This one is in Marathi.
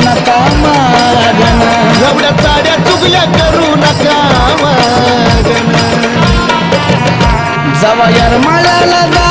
नका मागन एवढ्या चाड्या चुगल्या करू नका मागन जवा येरमाळ्याला जा